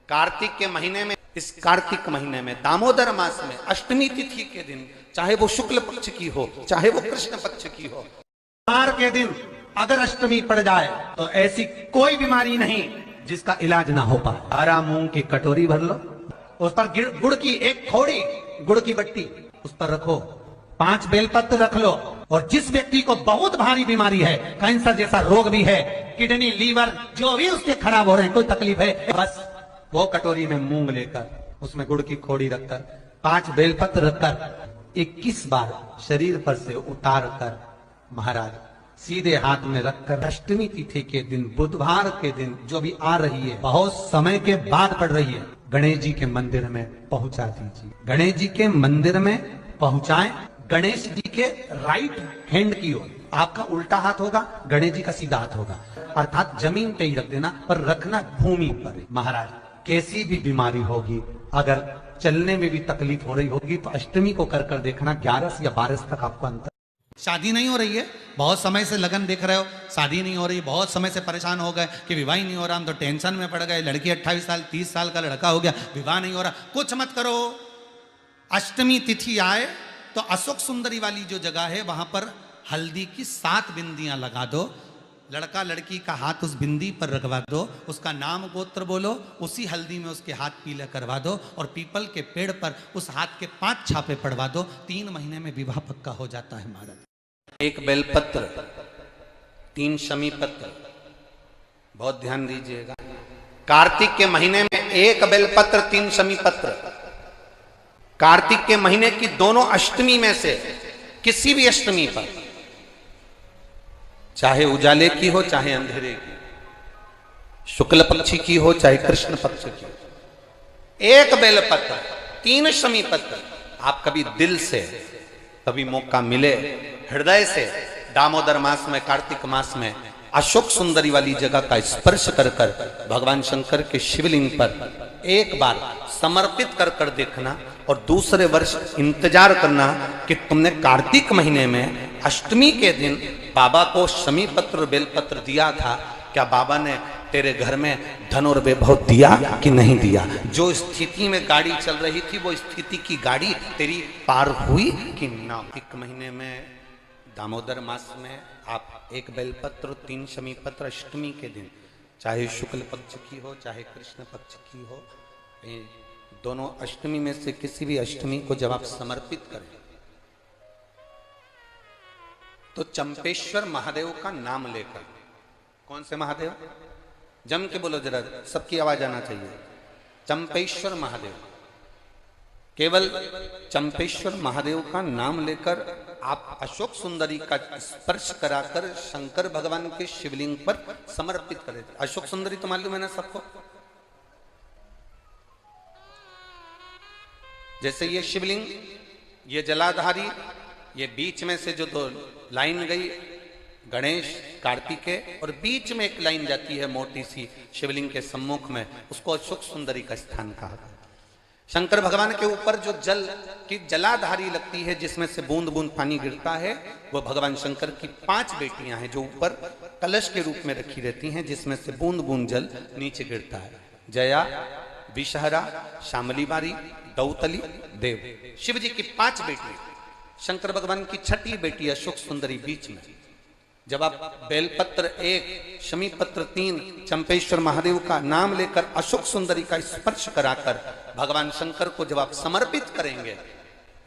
कार्तिक के महीने में, इस कार्तिक महीने में दामोदर मास में अष्टमी तिथि के दिन, चाहे वो शुक्ल पक्ष की हो चाहे वो कृष्ण पक्ष की हो, बुधवार के दिन अगर अष्टमी पड़ जाए तो ऐसी कोई बीमारी नहीं जिसका इलाज ना हो पाए। हरा मूंग की कटोरी भर लो, उस पर गुड़ की एक थोड़ी गुड़ की बट्टी उस पर रखो, 5 बेलपत्र रख लो, और जिस व्यक्ति को बहुत भारी बीमारी है, कैंसर जैसा रोग भी है, किडनी लीवर जो भी उसके खराब हो रहे हैं, कोई तकलीफ है, बस वो कटोरी में मूंग लेकर उसमें गुड़ की खोड़ी रखकर 5 बेलपत्र रखकर 21 बार शरीर पर से उतार कर महाराज सीधे हाथ में रखकर अष्टमी तिथि के दिन, बुधवार के दिन जो भी आ रही है, बहुत समय के बाद पड़ रही है, गणेश जी के मंदिर में पहुंचा दीजिए। गणेश जी के मंदिर में पहुंचाएं। गणेश जी के राइट हैंड की ओर, आपका उल्टा हाथ होगा, गणेश जी का सीधा हाथ होगा, अर्थात जमीन पे ही रख देना, पर रखना भूमि पर। महाराज कैसी भी बीमारी होगी, अगर चलने में भी तकलीफ हो रही होगी तो अष्टमी को कर कर देखना, 11 या 12 तक आपको अंतर। शादी नहीं हो रही है, बहुत समय से लगन देख रहे हो, शादी नहीं हो रही, बहुत समय से परेशान हो गए कि विवाह ही नहीं हो रहा, हम तो टेंशन में पड़ गए, लड़की 28 साल 30 साल का लड़का हो गया, विवाह नहीं हो रहा, कुछ मत करो। अष्टमी तिथि आए तो अशोक सुंदरी वाली जो जगह है वहां पर हल्दी की 7 बिंदियां लगा दो, लड़का लड़की का हाथ उस बिंदी पर रखवा दो, उसका नाम गोत्र बोलो, उसी हल्दी में उसके हाथ पीला करवा दो, और पीपल के पेड़ पर उस हाथ के 5 छापे पड़वा दो, 3 महीने में विवाह पक्का हो जाता है महाराज। 1 बेलपत्र, 3 शमी पत्र, बहुत ध्यान दीजिएगा। कार्तिक के महीने में 1 बेलपत्र 3 शमी पत्र। कार्तिक के महीने की दोनों अष्टमी में से किसी भी अष्टमी पर, चाहे उजाले की हो चाहे अंधेरे की, शुक्ल पक्षी की हो चाहे कृष्ण पक्ष की, 1 बेलपत्र 3 शमी पत्र, आप कभी दिल से, कभी मौका मिले हृदय से, दामोदर मास में, कार्तिक मास में अशोक सुंदरी वाली जगह का स्पर्श कर कर भगवान शंकर के शिवलिंग पर एक बार समर्पित कर कर देखना, और दूसरे वर्ष इंतजार करना कि तुमने कार्तिक महीने में अष्टमी के दिन बाबा को शमी पत्र बेलपत्र दिया था, क्या बाबा ने तेरे घर में धन और वैभव दिया कि नहीं दिया? जो स्थिति में गाड़ी चल रही थी वो स्थिति की गाड़ी तेरी पार हुई कि ना? एक महीने में दामोदर मास में आप 1 बेलपत्र 3 शमी पत्र अष्टमी के दिन, चाहे शुक्ल पक्ष की हो चाहे कृष्ण पक्ष की हो, दोनों अष्टमी में से किसी भी अष्टमी को जब आप समर्पित करें तो चंपेश्वर महादेव का नाम लेकर, कौन से महादेव? जम के बोलो जरा, सबकी आवाज आना चाहिए। चंपेश्वर महादेव, केवल चंपेश्वर महादेव का नाम लेकर आप अशोक सुंदरी का स्पर्श कराकर शंकर भगवान के शिवलिंग पर समर्पित करें। अशोक सुंदरी तो मालूम है ना सबको? जैसे ये शिवलिंग, ये जलाधारी, ये बीच में से जो 2 लाइन गई, गणेश कार्तिकेय, और बीच में एक लाइन जाती है मोटी सी शिवलिंग के सम्मुख में, उसको अशोक सुंदरी का स्थान कहा। शंकर भगवान के ऊपर जो जल की जलाधारी लगती है, जिसमें से बूंद बूंद पानी गिरता है, वो भगवान शंकर की 5 बेटियां हैं जो ऊपर कलश के रूप में रखी रहती हैं, जिसमें से बूंद बूंद जल नीचे गिरता है। जया, विषहरा, शामली बारी, दौतली, देव, शिव जी की 5 बेटी, शंकर भगवान की 6ठी बेटी अशोक सुंदरी बीच में। जब आप बेलपत्र 1, शमी पत्र 3, चंपेश्वर महादेव का नाम लेकर अशोक सुंदरी का स्पर्श कराकर भगवान शंकर को जब आप समर्पित करेंगे,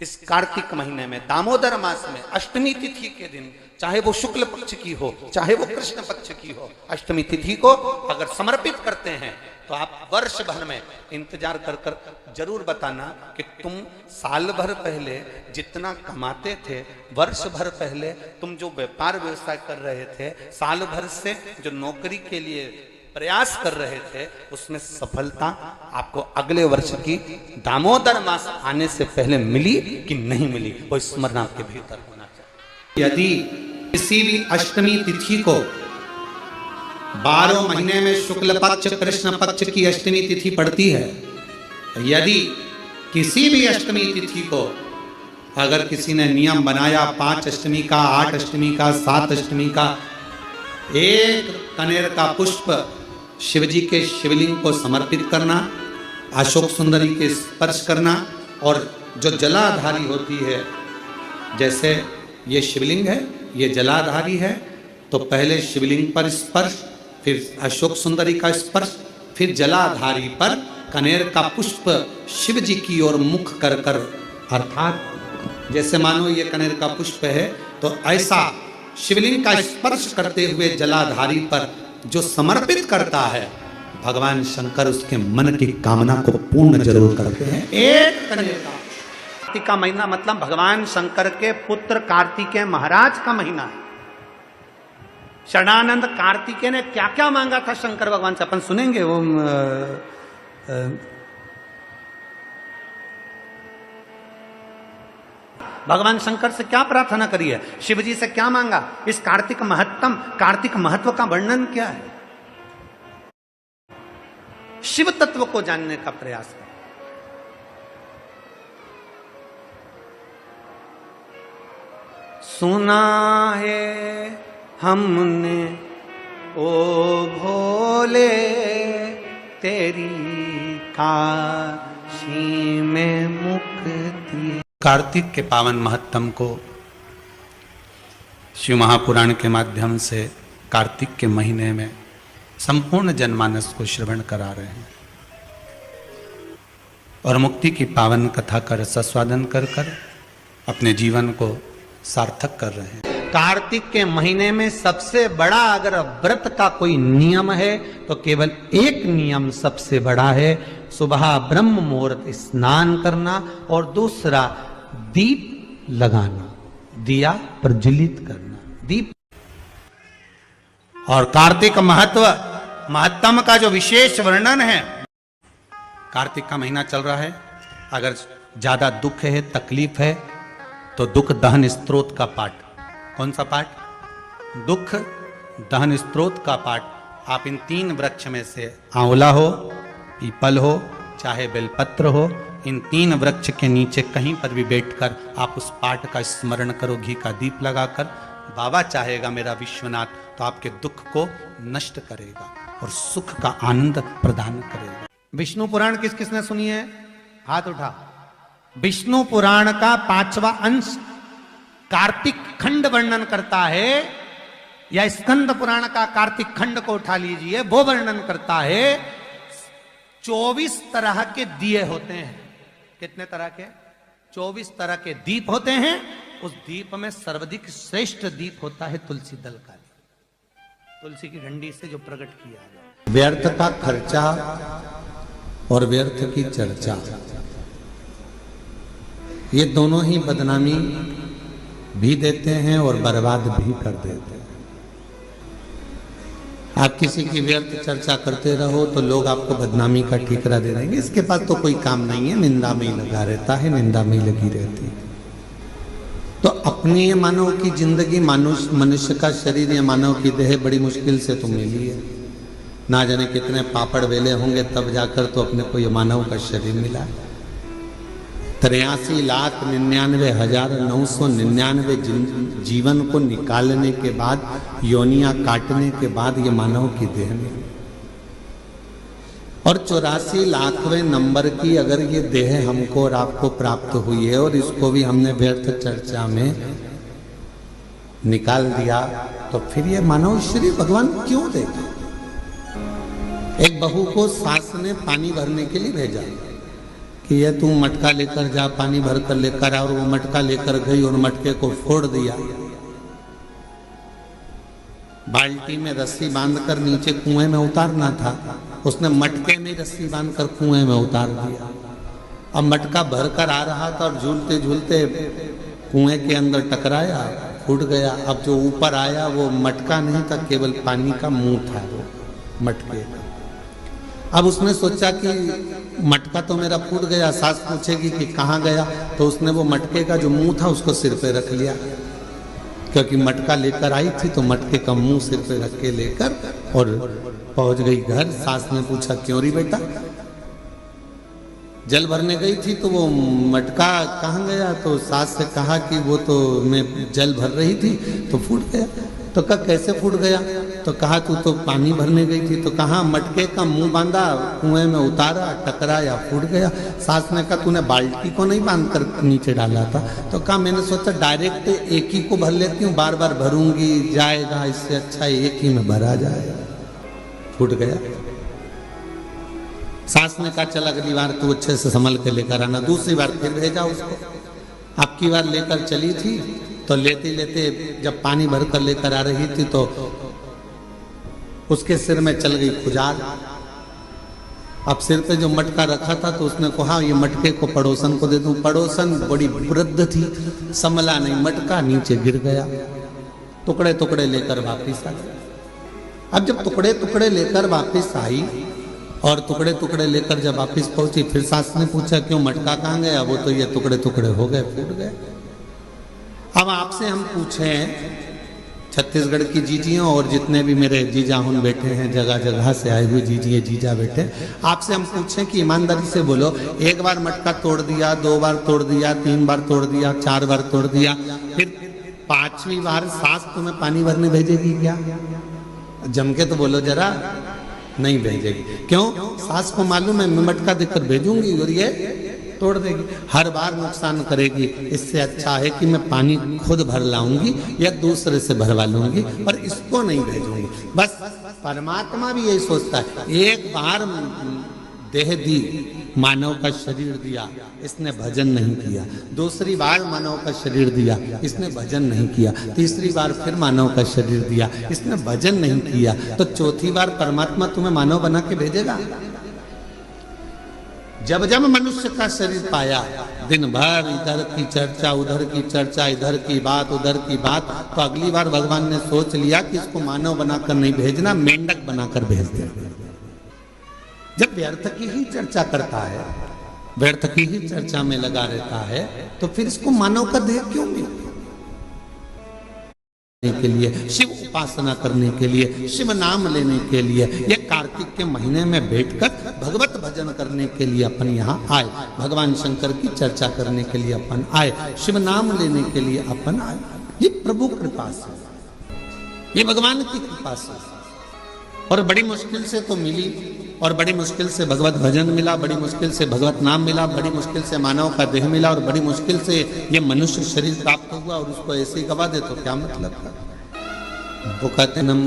इस कार्तिक महीने में दामोदर मास में अष्टमी तिथि के दिन, चाहे वो शुक्ल पक्ष की हो चाहे वो कृष्ण पक्ष की हो, अष्टमी तिथि को अगर समर्पित करते हैं तो आप वर्ष भर में इंतजार कर कर जरूर बताना कि तुम साल भर पहले जितना कमाते थे, वर्ष भर पहले तुम जो व्यापार व्यवसाय कर रहे थे, साल भर से जो नौकरी के लिए प्रयास कर रहे थे, उसमें सफलता आपको अगले वर्ष की दामोदर मास आने से पहले मिली कि नहीं मिली, वो स्मरण आपके भीतर होना चाहिए। यदि किसी भी अष्टमी तिथि को 12 महीने में शुक्ल पक्ष कृष्ण पक्ष की अष्टमी तिथि पड़ती है, यदि किसी भी अष्टमी तिथि को अगर किसी ने नियम बनाया 5 अष्टमी का, 8 अष्टमी का, 7 अष्टमी का, 1 कनेर का पुष्प शिवजी के शिवलिंग को समर्पित करना, अशोक सुंदरी के स्पर्श करना, और जो जलाधारी होती है, जैसे ये शिवलिंग है, ये जलाधारी है, तो पहले शिवलिंग पर स्पर्श, फिर अशोक सुंदरी का स्पर्श, फिर जलाधारी पर कनेर का पुष्प शिव जी की ओर मुख कर कर, अर्थात जैसे मानो ये कनेर का पुष्प है, तो ऐसा शिवलिंग का स्पर्श करते हुए जलाधारी पर जो समर्पित करता है, भगवान शंकर उसके मन की कामना को पूर्ण जरूर करते हैं। एक कनेर का कार्तिक का महीना मतलब भगवान शंकर के पुत्र कार्तिकेय महाराज का महीना है। शरणानंद कार्तिकेय ने क्या क्या मांगा था शंकर भगवान से, अपन सुनेंगे। वो भगवान शंकर से क्या प्रार्थना करी है, शिव जी से क्या मांगा, इस कार्तिक महत्व का वर्णन क्या है, शिव तत्व को जानने का प्रयास करें। सुना है हमने ओ भोले तेरी काशी में मुक्ति। कार्तिक के पावन महत्तम को शिव महापुराण के माध्यम से कार्तिक के महीने में संपूर्ण जनमानस को श्रवण करा रहे हैं और मुक्ति की पावन कथा का रसास्वादन कर कर अपने जीवन को सार्थक कर रहे हैं। कार्तिक के महीने में सबसे बड़ा अगर व्रत का कोई नियम है तो केवल एक नियम सबसे बड़ा है, सुबह ब्रह्म मुहूर्त स्नान करना और दूसरा दीप लगाना, दिया प्रज्वलित करना, दीप। और कार्तिक महत्तम का जो विशेष वर्णन है, कार्तिक का महीना चल रहा है, अगर ज्यादा दुख है, तकलीफ है, तो दुख दहन स्तोत्र का पाठ। कौन सा पाठ? दुख दहन स्तोत्र का पाठ आप इन 3 वृक्ष में से, आंवला हो, पीपल हो, चाहे बेलपत्र हो, इन 3 वृक्ष के नीचे कहीं पर भी बैठकर आप उस पाठ का स्मरण करो, घी का दीप लगाकर। बाबा चाहेगा मेरा विश्वनाथ तो आपके दुख को नष्ट करेगा और सुख का आनंद प्रदान करेगा। विष्णु पुराण किस किसने सुनी है? हाथ उठा। विष्णु पुराण का 5वां अंश कार्तिक खंड वर्णन करता है, या स्कंद पुराण का कार्तिक खंड को उठा लीजिए, वो वर्णन करता है 24 तरह के दिए होते हैं। कितने तरह के? 24 तरह के दीप होते हैं। उस दीप में सर्वाधिक श्रेष्ठ दीप होता है तुलसी दल का, तुलसी की डंडी से जो प्रकट किया है। व्यर्थ का खर्चा और व्यर्थ की चर्चा, ये दोनों ही बदनामी भी देते हैं और बर्बाद भी कर देते हैं। आप किसी की व्यर्थ चर्चा करते रहो तो लोग आपको बदनामी का ठीकरा दे देंगे, इसके पास तो कोई काम नहीं है, निंदा में ही लगा रहता है, निंदा में ही लगी रहती है। तो अपनी ये मानव की जिंदगी, मनुष्य का शरीर, ये मानव की देह बड़ी मुश्किल से तो मिली है। ना जाने कितने पापड़ वेले होंगे तब जाकर तो अपने को ये मानव का शरीर मिला है। 83,99,999 जीवन को निकालने के बाद, योनियां काटने के बाद ये मानव की देह में, और 84 लाखवें नंबर की अगर ये देह हमको और आपको प्राप्त हुई है और इसको भी हमने व्यर्थ चर्चा में निकाल दिया, तो फिर ये मानव शरीर भगवान क्यों देगा? एक बहू को सास ने पानी भरने के लिए भेजा कि ये तू मटका लेकर जा, पानी भर कर लेकर आ, और वो मटका लेकर गई और मटके को फोड़ दिया। बाल्टी में रस्सी बांधकर नीचे कुएं में उतारना था, उसने मटके में रस्सी बांधकर कुएं में उतार दिया। अब मटका भरकर आ रहा था और झूलते झूलते कुएं के अंदर टकराया, फूट गया। अब जो ऊपर आया वो मटका नहीं था, केवल पानी का मुंह था वो मटके का। अब उसने सोचा कि मटका तो मेरा फूट गया, सास पूछेगी कि कहाँ गया, तो उसने वो मटके का जो मुंह था उसको सिर पे रख लिया, क्योंकि मटका लेकर आई थी तो मटके का मुंह सिर पे रख के लेकर और पहुंच गई घर। सास ने पूछा क्यों री बेटा? जल भरने गई थी तो वो मटका कहाँ गया? तो सास से कहा कि वो तो मैं जल भर रही थी तो फूट गया। तो कहा कैसे फूट गया? तो कहा तू तो पानी भरने गई थी, तो कहा मटके का मुंह बांधा, कुएं में उतारा, टकरा या फूट गया। सास ने कहा तूने बाल्टी को नहीं बांध कर नीचे डाला था? तो कहा मैंने सोचा डायरेक्ट एक ही को भर लेती हूँ, बार बार भरूंगी जाएगा, इससे अच्छा एक ही में भरा जाए। फूट गया। सास ने कहा चल अगली बार तू अच्छे से संभल के लेकर आना। दूसरी बार फिर भेजा उसको। अब की बार लेकर चली थी तो लेते लेते जब पानी भर कर लेकर आ रही थी तो उसके सिर में चल गई खुजाल। अब सिर पे जो मटका रखा था तो उसने कहा ये मटके को पड़ोसन को दे दूं। पड़ोसन बड़ी वृद्ध थी, संभला नहीं, मटका नीचे गिर गया। टुकड़े टुकड़े लेकर वापिस आ गई। अब जब टुकड़े टुकड़े लेकर वापिस आई और टुकड़े टुकड़े लेकर जब वापिस पहुंची, फिर सास ने पूछा क्यों मटका कहाँ गया? वो तो ये टुकड़े टुकड़े हो गए, फूट गए। अब आपसे हम पूछें, छत्तीसगढ़ की जीजियों और जितने भी मेरे जीजा हुन बैठे हैं, जगह जगह से आए हुए जीजिए जीजा बैठे, आपसे हम पूछें कि ईमानदारी से बोलो, एक बार मटका तोड़ दिया, 2 बार तोड़ दिया, 3 बार तोड़ दिया, 4 बार तोड़ दिया, फिर 5वीं बार सास तुम्हें पानी भरने भेजेगी क्या? जम के तो बोलो जरा, नहीं भेजेगी। क्यों? सास को मालूम है मैं मटका देकर भेजूंगी और ये तोड़ देगी, हर बार नुकसान करेगी। इससे अच्छा है कि मैं पानी खुद भर लाऊंगी या दूसरे से भरवा लूंगी और इसको नहीं भेजूंगी। बस परमात्मा भी यही सोचता है। एक बार देह दी, मानव का शरीर दिया, इसने भजन नहीं किया। दूसरी बार मानव का शरीर दिया, इसने भजन नहीं किया। तीसरी बार फिर मानव का शरीर दिया, इसने भजन नहीं किया। तो चौथी बार परमात्मा तुम्हें मानव बना के भेजेगा। जब जब मनुष्य का शरीर पाया, दिन भर इधर की चर्चा, उधर की चर्चा, इधर की बात, उधर की बात, तो अगली बार भगवान ने सोच लिया कि इसको मानव बनाकर नहीं भेजना, मेंढक बनाकर भेज दे। जब व्यर्थ की ही चर्चा करता है, व्यर्थ की ही चर्चा में लगा रहता है, तो फिर इसको मानव का देह क्यों मिला? के लिए, शिव उपासना करने के लिए, शिव नाम लेने के लिए, ये कार्तिक के महीने में बैठकर भगवत भजन करने के लिए अपन यहाँ आए, भगवान शंकर की चर्चा करने के लिए अपन आए, शिव नाम लेने के लिए अपन आए। ये प्रभु कृपा से, ये भगवान की कृपा से, और बड़ी मुश्किल से तो मिली, और बड़ी मुश्किल से भगवत भजन मिला, बड़ी मुश्किल से भगवत नाम मिला, बड़ी मुश्किल से मानव का देह मिला, और बड़ी मुश्किल से ये मनुष्य शरीर प्राप्त हुआ, और उसको ऐसे ही गवा दे तो क्या मतलब था? बुकतनम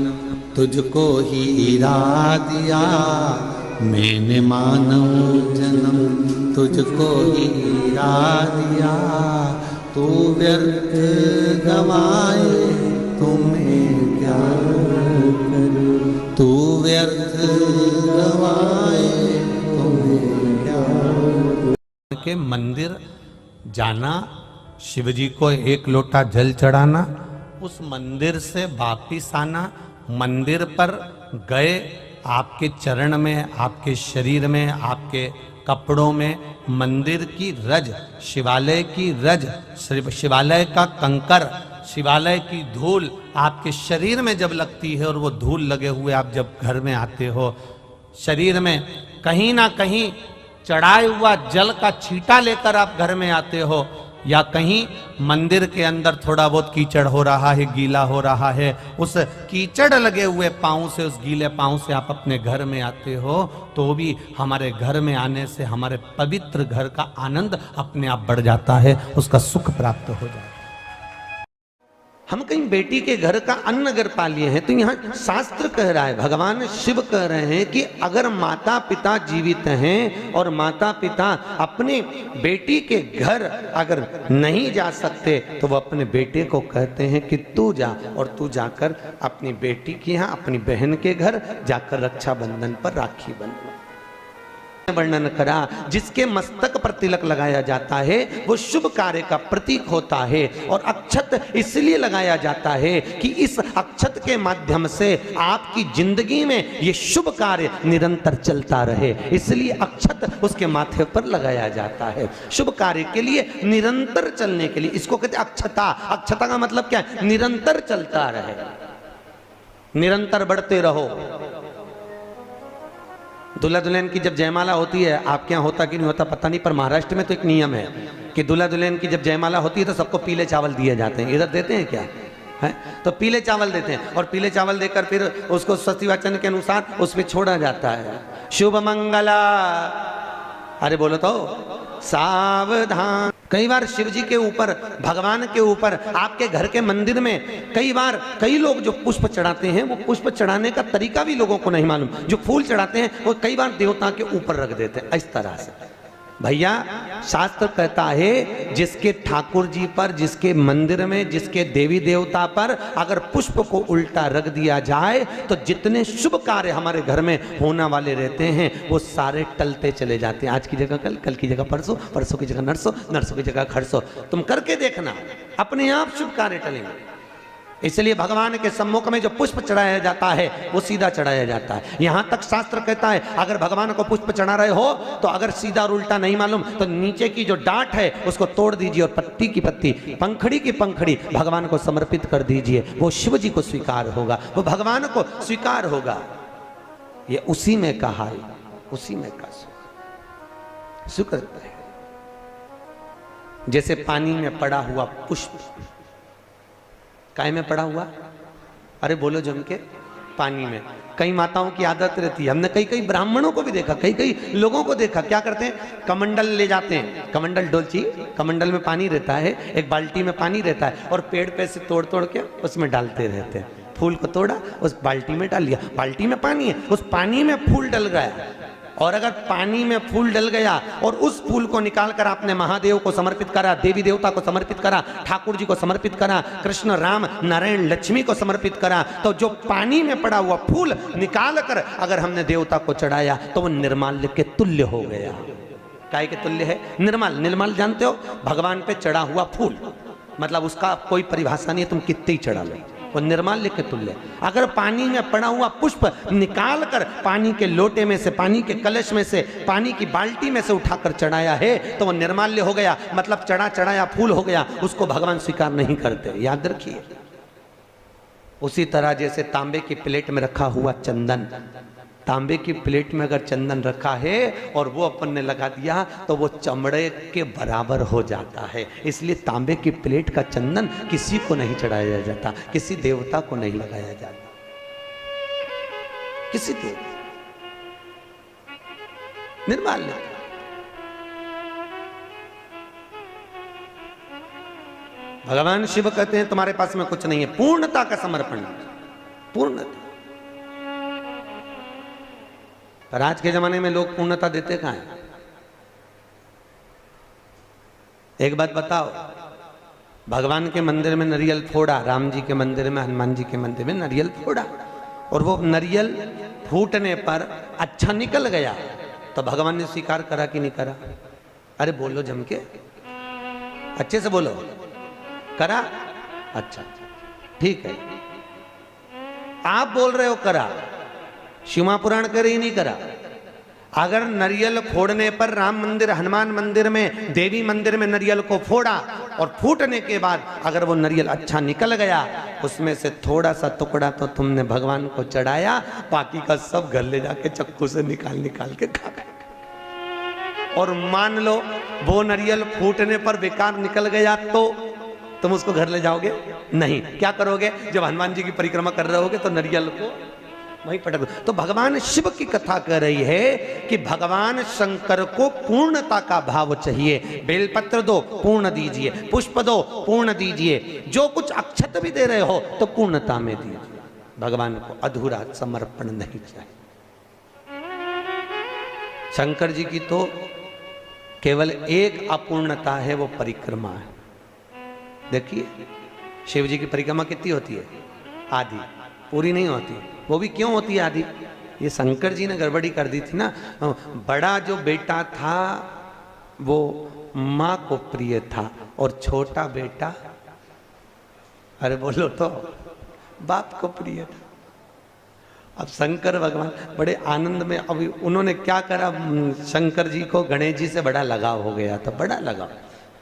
तुझको ही हीरा दिया मैंने मानव जन्म, तुझको ही हीरा दिया तू व्यर्थ गवाए तुम्हें क्या करूं, तू व्यर्थ गवाए तुम्हें क्या करूं। के मंदिर जाना, शिवजी को 1 लोटा जल चढ़ाना, उस मंदिर से वापिस आना, मंदिर पर गए, आपके चरण में, आपके शरीर में, आपके कपड़ों में मंदिर की रज, शिवालय की रज, शिवालय का कंकर, शिवालय की धूल आपके शरीर में जब लगती है, और वो धूल लगे हुए आप जब घर में आते हो, शरीर में कहीं ना कहीं चढ़ाए हुआ जल का छींटा लेकर आप घर में आते हो, या कहीं मंदिर के अंदर थोड़ा बहुत कीचड़ हो रहा है, गीला हो रहा है, उस कीचड़ लगे हुए पाँव से, उस गीले पाँव से आप अपने घर में आते हो, तो भी हमारे घर में आने से हमारे पवित्र घर का आनंद अपने आप बढ़ जाता है, उसका सुख प्राप्त हो जाता है। हम कहीं बेटी के घर का अन्न अगर पा लिए हैं, तो यहाँ शास्त्र कह रहा है, भगवान शिव कह रहे हैं कि अगर माता पिता जीवित हैं और माता पिता अपने बेटी के घर अगर नहीं जा सकते, तो वो अपने बेटे को कहते हैं कि तू जा, और तू जाकर अपनी बेटी के यहाँ, अपनी बहन के घर जाकर रक्षाबंधन पर राखी बंधवा। वर्णन करा, जिसके मस्तक पर तिलक लगाया जाता है वो शुभ कार्य का प्रतीक होता है, और अक्षत इसलिए लगाया जाता है कि इस अक्षत के माध्यम से आपकी जिंदगी में ये शुभ कार्य निरंतर चलता रहे, इसलिए अक्षत उसके माथे पर लगाया जाता है, शुभ कार्य के लिए, निरंतर चलने के लिए। इसको कहते हैं अक्षता। अक्षता का मतलब क्या है? निरंतर चलता रहे, निरंतर बढ़ते रहो। दूल्हा दुल्हन की जब जयमाला होती है, आपके यहाँ होता कि नहीं होता पता नहीं, पर महाराष्ट्र में तो एक नियम है कि दूल्हा दुल्हन की जब जयमाला होती है तो सबको पीले चावल दिए जाते हैं। इधर देते हैं क्या? है, तो पीले चावल देते हैं और पीले चावल देकर फिर उसको स्वस्ति वाचन के अनुसार उस पर छोड़ा जाता है। शुभ मंगला, अरे बोलो तो सावधान। कई बार शिव जी के ऊपर, भगवान के ऊपर, आपके घर के मंदिर में कई लोग जो पुष्प चढ़ाते हैं, वो पुष्प चढ़ाने का तरीका भी लोगों को नहीं मालूम। जो फूल चढ़ाते हैं वो कई बार देवता के ऊपर रख देते हैं इस तरह से। भैया शास्त्र कहता है जिसके ठाकुर जी पर, जिसके मंदिर में, जिसके देवी देवता पर अगर पुष्प को उल्टा रख दिया जाए तो जितने शुभ कार्य हमारे घर में होने वाले रहते हैं वो सारे टलते चले जाते हैं। आज की जगह कल, कल की जगह परसों, परसों की जगह नरसों, नरसों की जगह खरसों। तुम करके देखना, अपने आप शुभ कार्य टलेंगे। इसलिए भगवान के सम्मुख में जो पुष्प चढ़ाया जाता है वो सीधा चढ़ाया जाता है। यहां तक शास्त्र कहता है अगर भगवान को पुष्प चढ़ा रहे हो तो अगर सीधा और उल्टा नहीं मालूम तो नीचे की जो डांट है उसको तोड़ दीजिए और पत्ती की पत्ती, पंखड़ी की पंखड़ी भगवान को समर्पित कर दीजिए। वो शिव जी को स्वीकार होगा, वो भगवान को स्वीकार होगा। ये उसी में का हाल, उसी में का सुख है। जैसे पानी में पड़ा हुआ पुष्प, काय में पड़ा हुआ, अरे बोलो जम के, पानी में। कई माताओं की आदत रहती है, हमने कई ब्राह्मणों को भी देखा, कई लोगों को देखा, क्या करते हैं, कमंडल ले जाते हैं, कमंडल डोलची, कमंडल में पानी रहता है, एक बाल्टी में पानी रहता है और पेड़ पे से तोड़ के उसमें डालते रहते हैं। फूल को तोड़ा, उस बाल्टी में डाल लिया, बाल्टी में पानी है, उस पानी में फूल डल गया। और अगर पानी में फूल डल गया और उस फूल को निकाल कर आपने महादेव को समर्पित करा, देवी देवता को समर्पित करा, ठाकुर जी को समर्पित करा, कृष्ण राम नारायण लक्ष्मी को समर्पित करा, तो जो पानी में पड़ा हुआ फूल निकाल कर अगर हमने देवता को चढ़ाया तो वो निर्माल्य के तुल्य हो गया। काय के तुल्य है? निर्माल। निर्माल जानते हो, भगवान पे चढ़ा हुआ फूल, मतलब उसका कोई परिभाषा नहीं है, तुम कितने ही चढ़ा लो, वो निर्माल्य के तुल्य। अगर पानी में पड़ा हुआ पुष्प निकाल कर पानी के लोटे में से, पानी के कलश में से, पानी की बाल्टी में से उठाकर चढ़ाया है तो वो निर्माल्य हो गया, मतलब चढ़ाया फूल हो गया, उसको भगवान स्वीकार नहीं करते, याद रखिए। उसी तरह जैसे तांबे की प्लेट में रखा हुआ चंदन, तांबे की प्लेट में अगर चंदन रखा है और वो अपन ने लगा दिया तो वो चमड़े के बराबर हो जाता है। इसलिए तांबे की प्लेट का चंदन किसी को नहीं चढ़ाया जाता, किसी देवता को नहीं लगाया जाता, किसी देवता, निर्माल्य। भगवान शिव कहते हैं तुम्हारे पास में कुछ नहीं है, पूर्णता का समर्पण, पूर्णता। पर आज के जमाने में लोग पूर्णता देते कहां हैं? एक बात बताओ, भगवान के मंदिर में नारियल फोड़ा, राम जी के मंदिर में, हनुमान जी के मंदिर में नारियल फोड़ा, और वो नारियल फूटने पर अच्छा निकल गया तो भगवान ने स्वीकार करा कि नहीं करा? अरे बोलो जम के, अच्छे से बोलो, करा? अच्छा ठीक है, आप बोल रहे हो करा, शिवा पुराण करे ही नहीं करा। अगर नारियल फोड़ने पर राम मंदिर, हनुमान मंदिर में, देवी मंदिर में नारियल को फोड़ा और फूटने के बाद अगर वो नारियल अच्छा निकल गया, उसमें से थोड़ा सा टुकड़ा तो तुमने भगवान को चढ़ाया, बाकी का सब घर ले जाके चक्कू से निकाल के खा गए। और मान लो वो नारियल फूटने पर बेकार निकल गया तो तुम उसको घर ले जाओगे? नहीं। क्या करोगे? जब हनुमान जी की परिक्रमा कर रहे होगे तो नारियल को वहीं पटक दो। तो भगवान शिव की कथा कह रही है कि भगवान शंकर को पूर्णता का भाव चाहिए। बेलपत्र दो, पूर्ण दीजिए, पुष्प दो, पूर्ण दीजिए, जो कुछ अक्षत भी दे रहे हो तो पूर्णता में दीजिए। भगवान को अधूरा समर्पण नहीं चाहिए। शंकर जी की तो केवल एक अपूर्णता है, वो परिक्रमा है। देखिए शिव जी की परिक्रमा कितनी होती है? आधी, पूरी नहीं होती। वो भी क्यों होती है आधी? ये शंकर जी ने गड़बड़ी कर दी थी ना। बड़ा जो बेटा था वो माँ को प्रिय था और छोटा बेटा, अरे बोलो तो, बाप को प्रिय था। अब शंकर भगवान बड़े आनंद में, अभी उन्होंने क्या करा, शंकर जी को गणेश जी से बड़ा लगाव हो गया था, बड़ा लगाव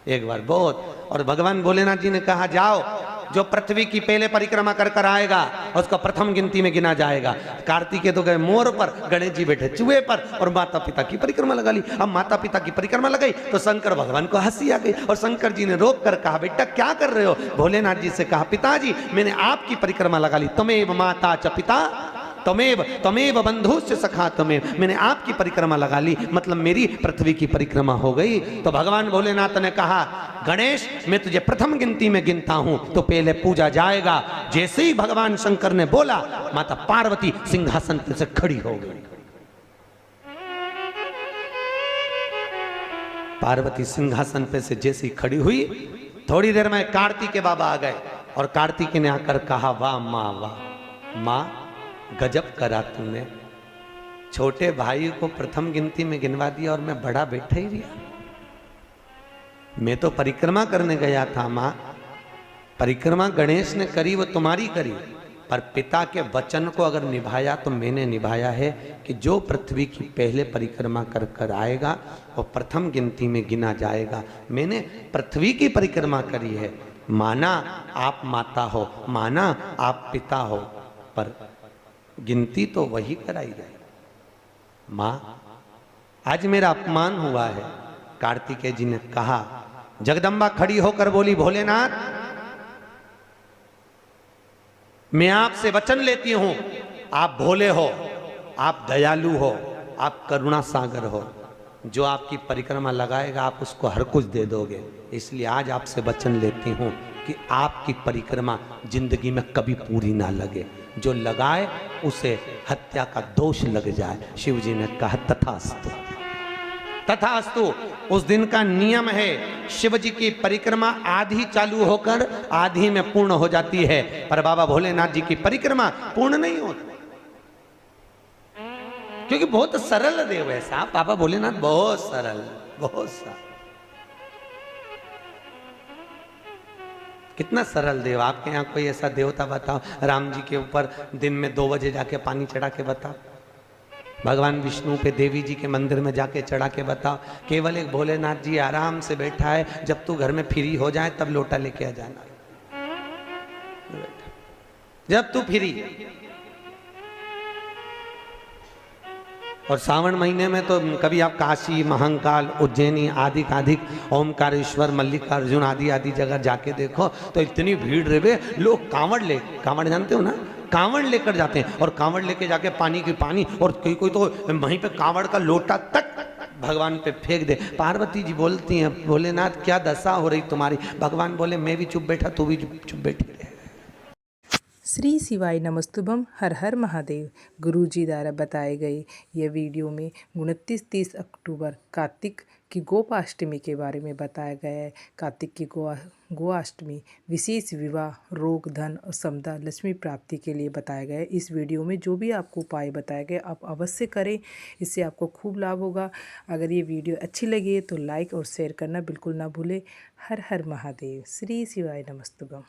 एक बार बहुत। और भगवान भोलेनाथ जी ने कहा जाओ जो पृथ्वी की पहले परिक्रमा कर कर आएगा उसको प्रथम गिनती में गिना जाएगा। कार्तिकेय तो गए मोर पर, गणेश जी बैठे चूहे पर और माता पिता की परिक्रमा लगा ली। अब माता पिता की परिक्रमा लगाई तो शंकर भगवान को हंसी आ गई और शंकर जी ने रोक कर कहा, बेटा क्या कर रहे हो? भोलेनाथ जी से कहा, पिताजी मैंने आपकी परिक्रमा लगा ली, तमेव माता च पिता तमेव बंधुश्च सखा तमेव, मैंने आपकी परिक्रमा लगा ली, मतलब मेरी पृथ्वी की परिक्रमा हो गई। तो भगवान भोलेनाथ ने कहा, गणेश मैं तुझे प्रथम गिनती में गिनता हूं तो पहले पूजा जाएगा। जैसे ही भगवान शंकर ने बोला, माता पार्वती सिंहासन पे से खड़ी हो गई। पार्वती सिंहासन पे से जैसे ही खड़ी हुई, थोड़ी देर में कार्तिकेय बाबा आ गए और कार्तिकेय ने आकर कहा, वाह माँ वाह, माँ गजब करा तूने, छोटे भाई को प्रथम गिनती में गिनवा दिया और मैं बड़ा बैठा ही रहा। मैं तो परिक्रमा करने गया था माँ, परिक्रमा गणेश ने करी वो तुम्हारी करी, पर पिता के वचन को अगर निभाया तो मैंने निभाया है कि जो पृथ्वी की पहले परिक्रमा कर कर आएगा वो प्रथम गिनती में गिना जाएगा। मैंने पृथ्वी की परिक्रमा करी है, माना आप माता हो, माना आप पिता हो, पर गिनती तो वही कराई जाए। माँ आज मेरा अपमान हुआ है। कार्तिकेय जी ने कहा, जगदम्बा खड़ी होकर बोली, भोलेनाथ मैं आपसे वचन लेती हूं, आप भोले हो, आप दयालु हो, आप करुणा सागर हो, जो आपकी परिक्रमा लगाएगा आप उसको हर कुछ दे दोगे, इसलिए आज आपसे वचन लेती हूं कि आपकी परिक्रमा जिंदगी में कभी पूरी ना लगे, जो लगाए उसे हत्या का दोष लग जाए। शिव जी ने कहा, तथास्तु तथास्तु। उस दिन का नियम है, शिव जी की परिक्रमा आधी चालू होकर आधी में पूर्ण हो जाती है, पर बाबा भोलेनाथ जी की परिक्रमा पूर्ण नहीं होती, क्योंकि बहुत सरल देव है साहब बाबा भोलेनाथ, बहुत सरल, बहुत सरल। कितना सरल देव। आपके यहाँ कोई ऐसा देवता बताओ, राम जी के ऊपर दिन में 2 बजे जाके पानी चढ़ा के बताओ, भगवान विष्णु पे देवी जी के मंदिर में जाके चढ़ा के बताओ। केवल एक भोलेनाथ जी आराम से बैठा है, जब तू घर में फ्री हो जाए तब लोटा लेके आ जाना, जब तू फ्री। और सावन महीने में तो कभी आप काशी, महाकाल, उज्जैनी आदि ओमकारेश्वर, मल्लिकार्जुन आदि आदि जगह जाके देखो तो इतनी भीड़ रहे, लोग कांवड़ जानते हो ना, कांवड़ लेकर जाते हैं और कांवड़ लेके जाके पानी की पानी, और कोई तो वहीं पे कांवड़ का लोटा तक भगवान पे फेंक दे। पार्वती जी बोलती हैं, भोलेनाथ क्या दशा हो रही तुम्हारी? भगवान बोले, मैं भी चुप बैठा, तू भी चुप बैठी रहे। श्री शिवाय नमस्तुभम, हर हर महादेव। गुरु जी द्वारा बताए गए यह वीडियो में 29-30 अक्टूबर कार्तिक की गोपाष्टमी के बारे में बताया गया है। कार्तिक की गोअष्टमी विशेष विवाह, रोग, धन और समता, लक्ष्मी प्राप्ति के लिए बताया गया है। इस वीडियो में जो भी आपको उपाय बताए गए आप अवश्य करें, इससे आपको खूब लाभ होगा। अगर ये वीडियो अच्छी लगी तो लाइक और शेयर करना बिल्कुल ना भूलें। हर हर महादेव। श्री शिवाय नमस्तुभम।